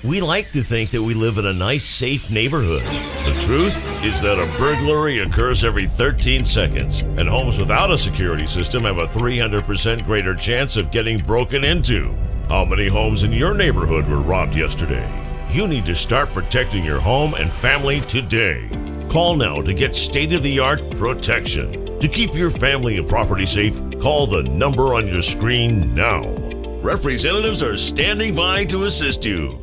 We like to think that we live in a nice, safe neighborhood. The truth is that a burglary occurs every 13 seconds, and homes without a security system have a 300% greater chance of getting broken into. How many homes in your neighborhood were robbed yesterday? You need to start protecting your home and family today. Call now to get state-of-the-art protection. To keep your family and property safe, call the number on your screen now. Representatives are standing by to assist you.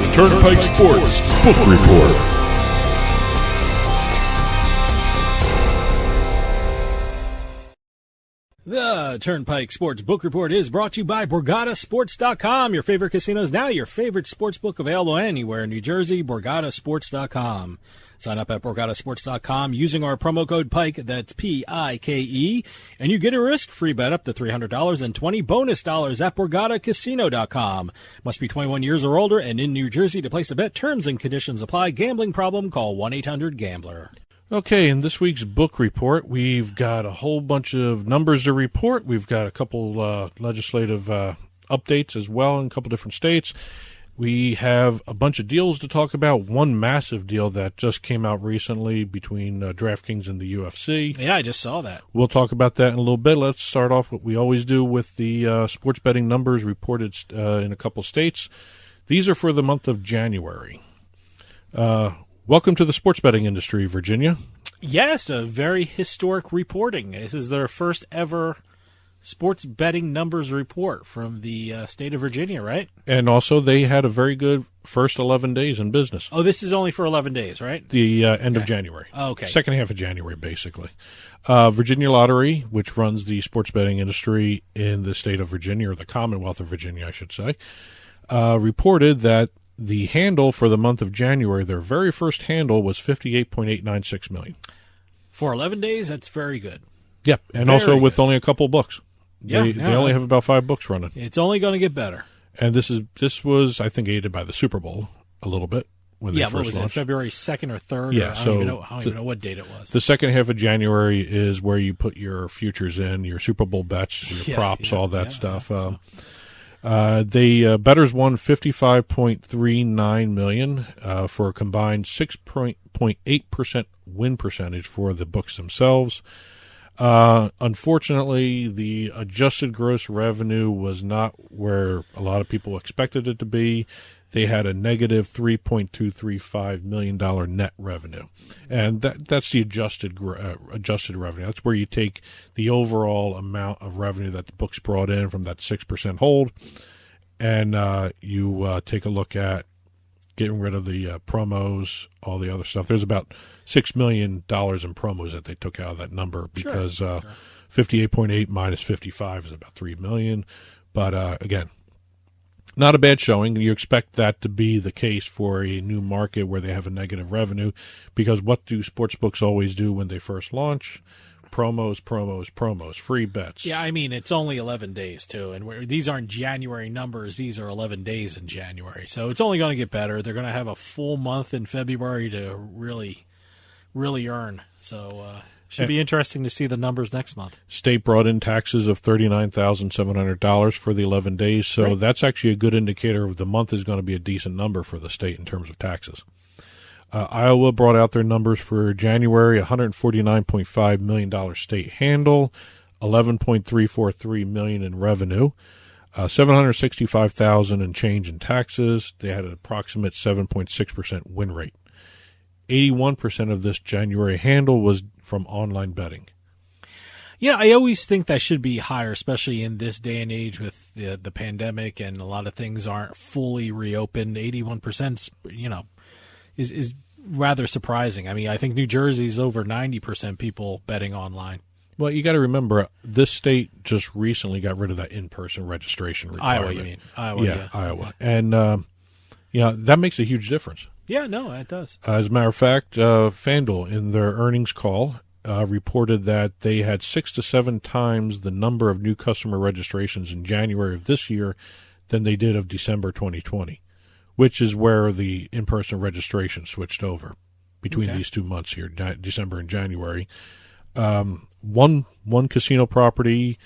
The Turnpike Sports Book Report. The Turnpike Sports Book Report is brought to you by BorgataSports.com. Your favorite casinos now, your favorite sports book available anywhere in New Jersey, BorgataSports.com. Sign up at BorgataSports.com using our promo code PIKE, that's P-I-K-E, and you get a risk-free bet up to $300 and 20 bonus dollars at BorgataCasino.com. Must be 21 years or older and in New Jersey to place a bet. Terms and conditions apply. Gambling problem? Call 1-800-GAMBLER. Okay, in this week's book report, we've got a whole bunch of numbers to report. We've got a couple legislative updates as well in a couple different states. We have a bunch of deals to talk about. One massive deal that just came out recently between DraftKings and the UFC. Yeah, I just saw that. We'll talk about that in a little bit. Let's start off what we always do with the sports betting numbers reported in a couple states. These are for the month of January. Welcome to the sports betting industry, Virginia. Yes, a very historic reporting. This is their first ever sports betting numbers report from the state of Virginia, right? And also, they had a very good first 11 days in business. Oh, this is only for 11 days, right? The end of January. Oh, okay. Second half of January, basically. Virginia Lottery, which runs the sports betting industry in the state of Virginia, or the Commonwealth of Virginia, I should say, reported that the handle for the month of January, their very first handle, was $58.896 million. For 11 days, that's very good. Yep, and very also with good. only a couple books. Yeah, They only have about 5 books running. It's only going to get better. And this was, I think, aided by the Super Bowl a little bit when they first what was launched. it, February 2nd or 3rd? Yeah, I don't even know what date it was. The second half of January is where you put your futures in, your Super Bowl bets, your props, all that stuff. The bettors won $55.39 million for a combined 6.8% win percentage for the books themselves. Unfortunately, the adjusted gross revenue was not where a lot of people expected it to be. They had a negative $3.235 million net revenue, and that's the adjusted revenue. That's where you take the overall amount of revenue that the books brought in from that 6% hold, and you take a look at getting rid of the promos, all the other stuff. There's about $6 million in promos that they took out of that number because 58.8 minus 55 is about $3 million. But again, not a bad showing. You expect that to be the case for a new market where they have a negative revenue, because what do sportsbooks always do when they first launch? Promos, free bets. Yeah, I mean, it's only 11 days, too, and these aren't January numbers. These are 11 days in January, so it's only going to get better. They're going to have a full month in February to really, really earn, so should be interesting to see the numbers next month. State brought in taxes of $39,700 for the 11 days, so that's actually a good indicator of the month is going to be a decent number for the state in terms of taxes. Iowa brought out their numbers for January, $149.5 million state handle, $11.343 million in revenue, $765,000 in change in taxes. They had an approximate 7.6% win rate. 81% of this January handle was from online betting. Yeah, I always think that should be higher, especially in this day and age with the pandemic and a lot of things aren't fully reopened. 81%, is rather surprising. I mean, I think New Jersey's over 90% people betting online. Well, you got to remember, this state just recently got rid of that in-person registration requirement. Iowa, you mean? Iowa, yeah. Iowa. And, that makes a huge difference. Yeah, no, it does. As a matter of fact, FanDuel, in their earnings call, reported that they had 6 to 7 times the number of new customer registrations in January of this year than they did of December 2020, which is where the in-person registration switched over between these 2 months here, December and January. One casino property,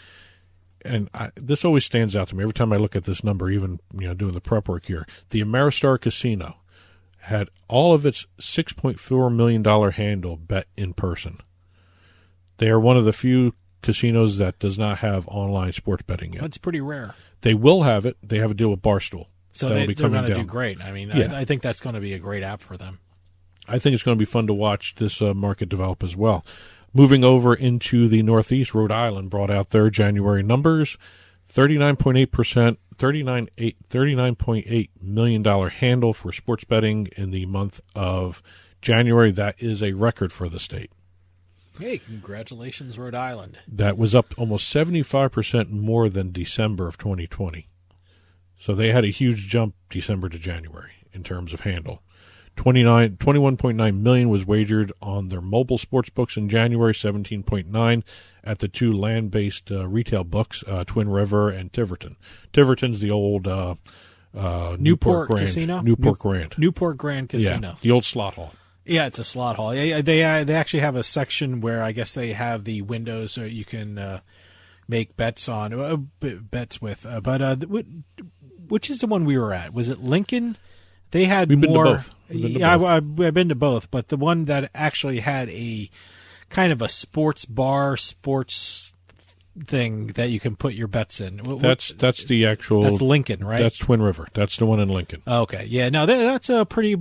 and this always stands out to me every time I look at this number, even doing the prep work here. The Ameristar Casino had all of its $6.4 million handle bet in person. They are one of the few casinos that does not have online sports betting yet. That's pretty rare. They will have it. They have a deal with Barstool. So they're going to do great. I mean, I think that's going to be a great app for them. I think it's going to be fun to watch this market develop as well. Moving over into the Northeast, Rhode Island brought out their January numbers. 39.8%, $39.8 million handle for sports betting in the month of January. That is a record for the state. Hey, congratulations, Rhode Island. That was up almost 75% more than December of 2020. So they had a huge jump December to January in terms of handle. 21.9 million was wagered on their mobile sports books in January, 17.9 at the two land-based retail books, Twin River and Tiverton. Tiverton's the old Newport Grand Casino? Newport Grand. Newport Grand Casino. Yeah, the old slot hall. Yeah, it's a slot hall. Yeah, they actually have a section where I guess they have the windows so you can make bets on bets with. But which is the one we were at? Was it Lincoln? They had We've more. Been to both. I've been to both, but the one that actually had a kind of a sports bar, sports thing that you can put your bets in. That's the actual. That's Lincoln, right? That's Twin River. That's the one in Lincoln. Okay, yeah. No, that's a pretty.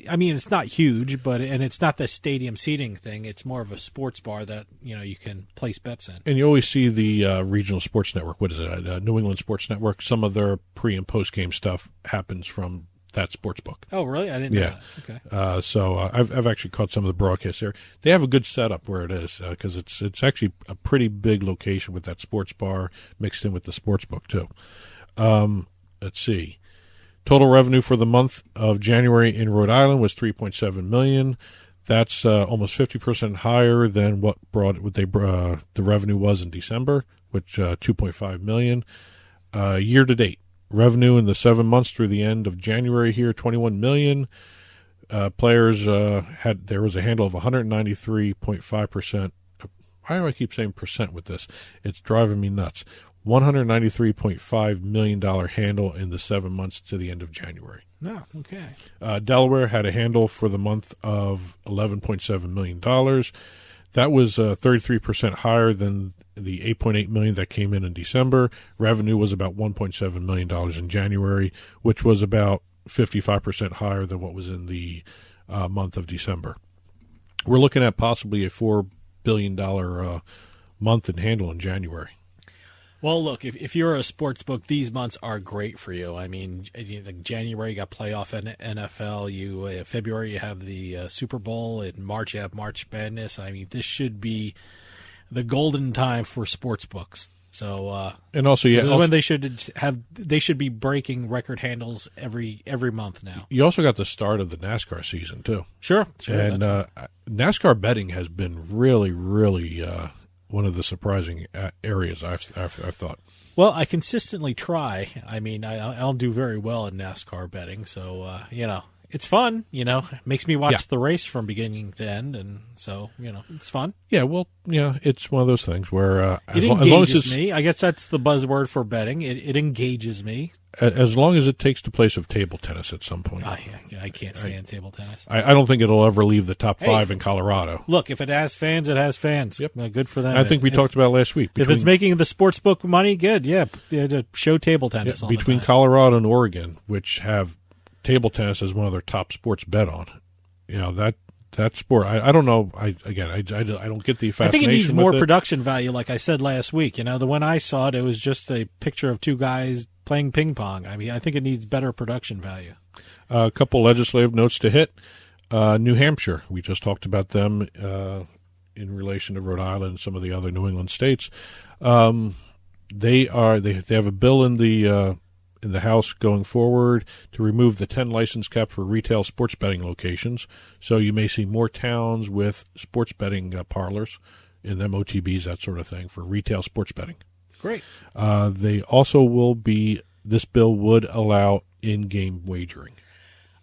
I mean, it's not huge, and it's not the stadium seating thing. It's more of a sports bar that you can place bets in. And you always see the regional sports network. What is it? New England Sports Network. Some of their pre and post game stuff happens from that sports book. Oh, really? I didn't know that. Okay. So I've actually caught some of the broadcasts there. They have a good setup where it is because it's actually a pretty big location with that sports bar mixed in with the sports book too. Let's see. Total revenue for the month of January in Rhode Island was $3.7 million. That's almost 50% higher than what the revenue was in December, which $2.5 million. Year to date. Revenue in the 7 months through the end of January here, $21 million. Players there was a handle of 193.5%. Why do I keep saying percent with this? It's driving me nuts. $193.5 million handle in the 7 months to the end of January. No, okay. Delaware had a handle for the month of $11.7 million. That was 33% higher than the $8.8 million that came in December. Revenue was about $1.7 million in January, which was about 55% higher than what was in the month of December. We're looking at possibly a $4 billion month in handle in January. Well, look, if you're a sports book, these months are great for you. I mean, January you got playoff NFL. February you have the Super Bowl. In March you have March Madness. I mean, this should be the golden time for sports books. So, and also, this is when they should be breaking record handles every month now. You also got the start of the NASCAR season too. Sure. And NASCAR betting has been really, really one of the surprising areas I've thought. Well, I consistently try. I mean, I'll do very well in NASCAR betting, so it's fun. It makes me watch the race from beginning to end, and so it's fun. Yeah, well, it's one of those things where it engages me. I guess that's the buzzword for betting. It engages me. As long as it takes the place of table tennis at some point. I can't stand table tennis. I don't think it'll ever leave the top five in Colorado. Look, if it has fans, it has fans. Yep. Good for them. I think we talked about last week. If it's making the sports book money, good. Yeah, to show table tennis. Yeah, between Colorado and Oregon, which have table tennis as one of their top sports bet on, that sport. I don't know. I don't get the fascination. I think it needs with more production value. Like I said last week, the when I saw it, it was just a picture of two guys playing ping pong. I mean, I think it needs better production value. A couple legislative notes to hit. New Hampshire, we just talked about them in relation to Rhode Island and some of the other New England states. They have a bill in the House going forward to remove the 10 license cap for retail sports betting locations. So you may see more towns with sports betting parlors in them, OTBs, that sort of thing, for retail sports betting. Great. They also this bill would allow in-game wagering.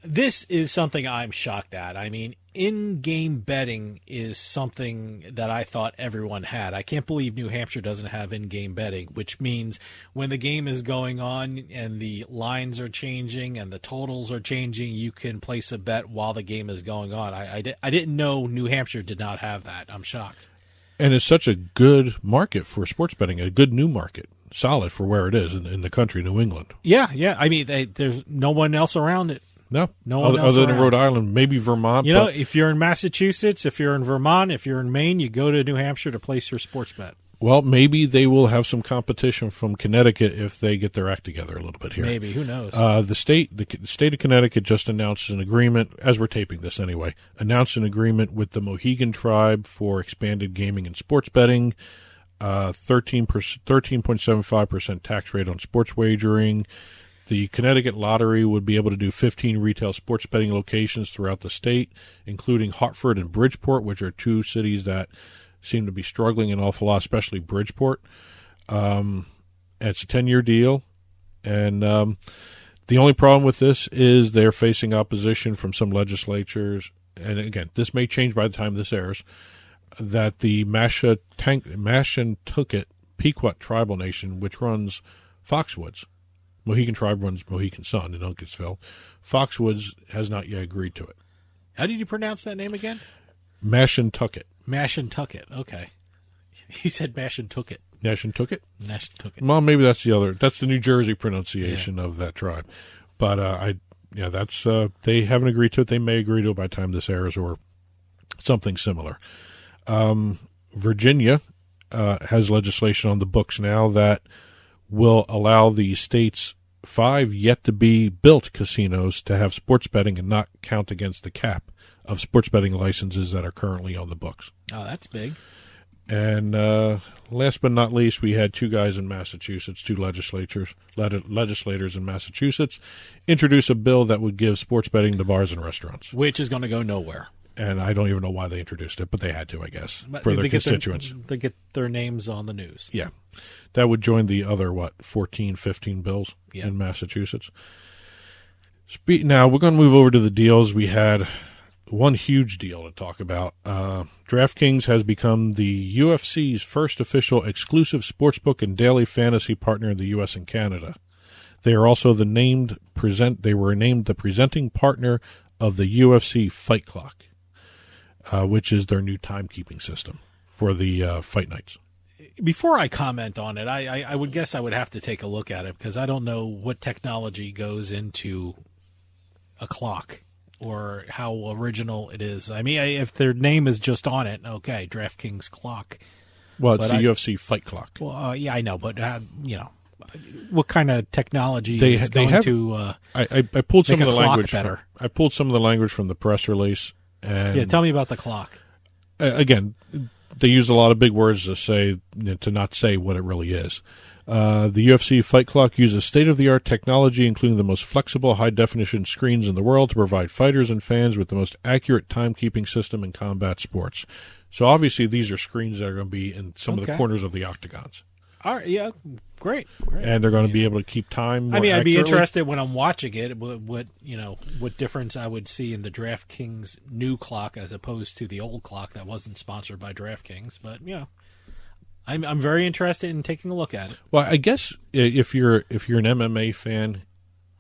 This is something I'm shocked at. I mean, in-game betting is something that I thought everyone had. I can't believe New Hampshire doesn't have in-game betting, which means when the game is going on and the lines are changing and the totals are changing, you can place a bet while the game is going on. I didn't know New Hampshire did not have that. I'm shocked. And it's such a good market for sports betting, a good new market, solid for where it is in the country, New England. Yeah. I mean, there's no one else around it. No one other than around. Rhode Island, maybe Vermont. You know, if you're in Massachusetts, if you're in Vermont, if you're in Maine, you go to New Hampshire to place your sports bet. Well, maybe they will have some competition from Connecticut if they get their act together a little bit here. Maybe, who knows? The state of Connecticut just announced an agreement, as we're taping this anyway, announced an agreement with the Mohegan Tribe for expanded gaming and sports betting, 13.75% tax rate on sports wagering. The Connecticut Lottery would be able to do 15 retail sports betting locations throughout the state, including Hartford and Bridgeport, which are two cities that seem to be struggling an awful lot, especially Bridgeport. It's a 10-year deal, and the only problem with this is they're facing opposition from some legislatures, and again, this may change by the time this airs, that the Mashantucket Pequot Tribal Nation, which runs Foxwoods, Mohegan Tribe runs Mohegan Sun in Uncasville. Foxwoods has not yet agreed to it. How did you pronounce that name again? Mashantucket. Mashantucket. Okay. He said Mashantucket. Mashantucket? Mashantucket. Well, maybe that's the New Jersey pronunciation of that tribe. But that's they haven't agreed to it. They may agree to it by the time this airs or something similar. Virginia has legislation on the books now that will allow the state's 5 yet-to-be-built casinos to have sports betting and not count against the cap of sports betting licenses that are currently on the books. Oh, that's big. And last but not least, we had two guys in Massachusetts, two legislators in Massachusetts, introduce a bill that would give sports betting to bars and restaurants. Which is going to go nowhere. And I don't even know why they introduced it, but they had to, I guess, But for their constituents. They get their names on the news. Yeah. That would join the other, 14, 15 bills Yeah. in Massachusetts. Now, we're going to move over to the deals. We had one huge deal to talk about. DraftKings has become the UFC's first official exclusive sportsbook and daily fantasy partner in the U.S. and Canada. They are also they were named the presenting partner of the UFC Fight Clock, which is their new timekeeping system for the fight nights. Before I comment on it, I would guess I would have to take a look at it because I don't know what technology goes into a clock or how original it is. I mean, if their name is just on it, okay, DraftKings Clock. Well, it's the UFC Fight Clock. Well, yeah, I know, but what kind of technology is going to I pulled some make of the a clock language. better? I pulled some of the language from the press release. And Yeah, tell me about the clock. Again, they use a lot of big words to not say what it really is. The UFC Fight Clock uses state-of-the-art technology, including the most flexible, high-definition screens in the world, to provide fighters and fans with the most accurate timekeeping system in combat sports. So obviously, these are screens that are going to be in some of the corners of the octagons. All right, yeah, great. And they're going to be able to keep time more I'd be accurately. interested when I'm watching it what difference I would see in the DraftKings new clock as opposed to the old clock that wasn't sponsored by DraftKings. But I'm very interested in taking a look at it. Well, I guess if you're an MMA fan,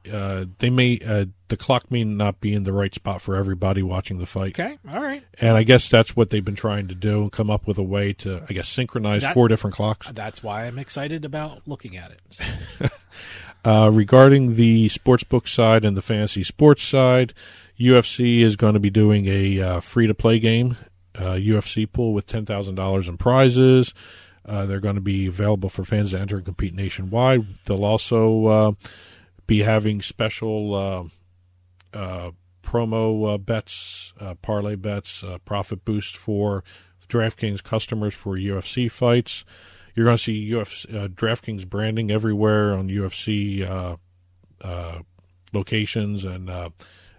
the clock may not be in the right spot for everybody watching the fight. Okay, all right. And I guess that's what they've been trying to do, and come up with a way to, I guess, synchronize 4 different clocks. That's why I'm excited about looking at it. So. Regarding the sportsbook side and the fantasy sports side, UFC is going to be doing a free-to-play game, UFC Pool, with $10,000 in prizes. They're going to be available for fans to enter and compete nationwide. They'll also be having special promo bets, parlay bets, profit boost for DraftKings customers for UFC fights. You're going to see DraftKings branding everywhere on UFC locations and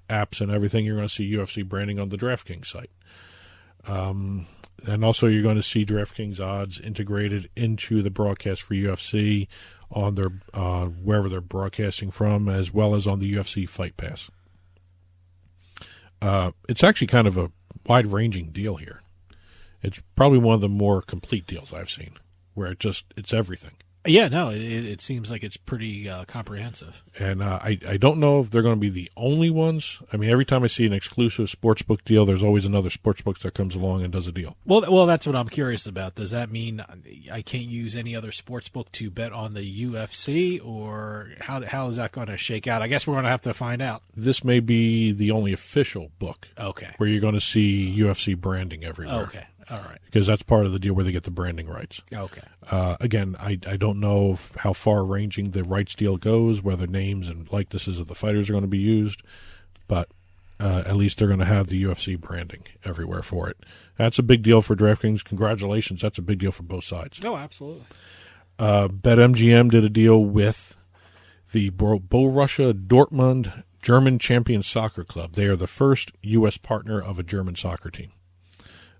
apps and everything. You're going to see UFC branding on the DraftKings site. And also you're going to see DraftKings odds integrated into the broadcast for UFC on their wherever they're broadcasting from, as well as on the UFC Fight Pass. It's actually kind of a wide-ranging deal here. It's probably one of the more complete deals I've seen, where it's everything. Yeah, no, it seems like it's pretty comprehensive. And I don't know if they're going to be the only ones. I mean, every time I see an exclusive sportsbook deal, there's always another sportsbook that comes along and does a deal. Well, that's what I'm curious about. Does that mean I can't use any other sportsbook to bet on the UFC, or how is that going to shake out? I guess we're going to have to find out. This may be the only official book where you're going to see UFC branding everywhere. Okay. All right. Because that's part of the deal where they get the branding rights. Okay. Again, I don't know how far-ranging the rights deal goes, whether names and likenesses of the fighters are going to be used, but at least they're going to have the UFC branding everywhere for it. That's a big deal for DraftKings. Congratulations. That's a big deal for both sides. Oh, absolutely. BetMGM did a deal with the Borussia Dortmund German Champions Soccer Club. They are the first U.S. partner of a German soccer team.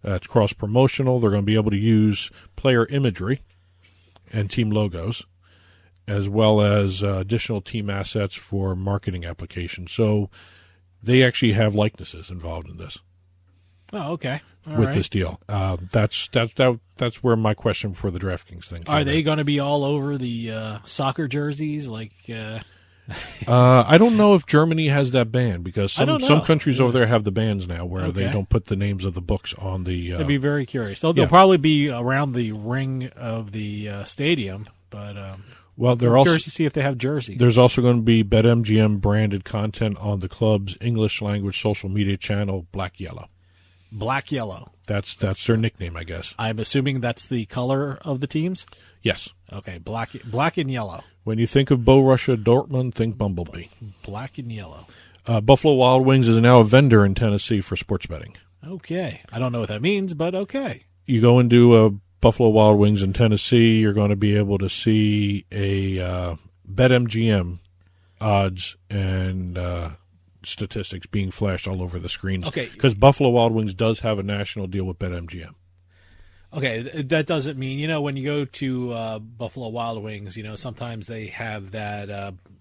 It's cross-promotional. They're going to be able to use player imagery and team logos, as well as additional team assets for marketing applications. So they actually have likenesses involved in this. Oh, okay. This deal. That's where my question for the DraftKings thing came Are they going to be all over the soccer jerseys like... I don't know if Germany has that ban, because some countries over there have the bans now where they don't put the names of the books on the... I'd be very curious. They'll probably be around the ring of the stadium, but they're I'm curious to see if they have jerseys. There's also going to be BetMGM branded content on the club's English language social media channel, Black Yellow. Black Yellow. That's their nickname, I guess. I'm assuming that's the color of the teams? Yes. Okay, black and yellow. When you think of Borussia Dortmund, think Bumblebee. Black and yellow. Buffalo Wild Wings is now a vendor in Tennessee for sports betting. Okay. I don't know what that means, but okay. You go into Buffalo Wild Wings in Tennessee, you're going to be able to see a BetMGM odds and statistics being flashed all over the screens. Okay. Because Buffalo Wild Wings does have a national deal with BetMGM. Okay, that doesn't mean, when you go to Buffalo Wild Wings, sometimes they have that,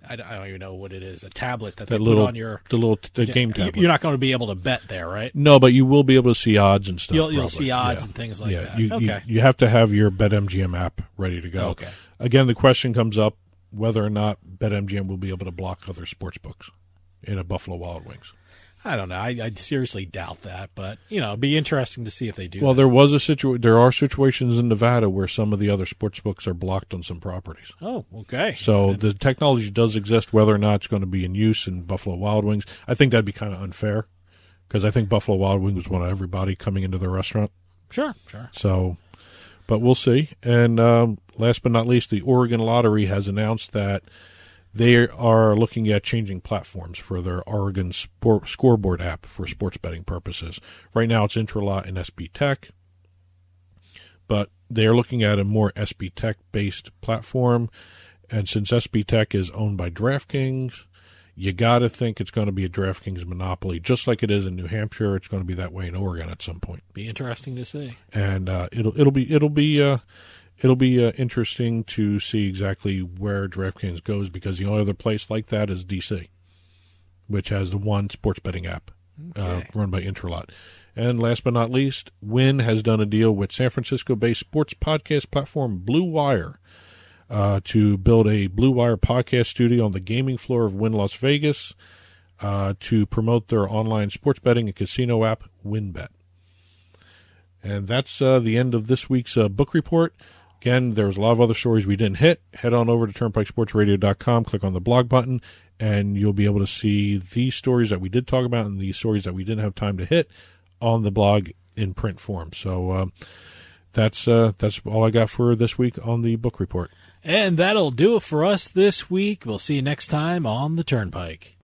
I don't even know what it is, a tablet that they put on your... The game tablet. You're not going to be able to bet there, right? No, but you will be able to see odds and stuff. You'll see odds and things like that. You have to have your BetMGM app ready to go. Okay. Again, the question comes up whether or not BetMGM will be able to block other sports books in a Buffalo Wild Wings. I don't know. I seriously doubt that, but it'd be interesting to see if they do. Well, there are situations in Nevada where some of the other sports books are blocked on some properties. Oh, okay. So the technology does exist. Whether or not it's going to be in use in Buffalo Wild Wings, I think that'd be kind of unfair, because I think Buffalo Wild Wings want everybody coming into their restaurant. Sure. So, but we'll see. And last but not least, the Oregon Lottery has announced that they are looking at changing platforms for their Oregon scoreboard app for sports betting purposes. Right now it's Intralot and SB Tech, but they are looking at a more SB Tech-based platform. And since SB Tech is owned by DraftKings, you got to think it's going to be a DraftKings monopoly. Just like it is in New Hampshire, it's going to be that way in Oregon at some point. Be interesting to see. And it'll be interesting to see exactly where DraftKings goes, because the only other place like that is DC, which has the one sports betting app run by Intralot. And last but not least, Wynn has done a deal with San Francisco-based sports podcast platform Blue Wire to build a Blue Wire podcast studio on the gaming floor of Wynn Las Vegas to promote their online sports betting and casino app, WynnBet. And that's the end of this week's book report. Again, there's a lot of other stories we didn't hit. Head on over to turnpikesportsradio.com, click on the blog button, and you'll be able to see these stories that we did talk about and the stories that we didn't have time to hit on the blog in print form. So that's all I got for this week on the book report. And that'll do it for us this week. We'll see you next time on the Turnpike.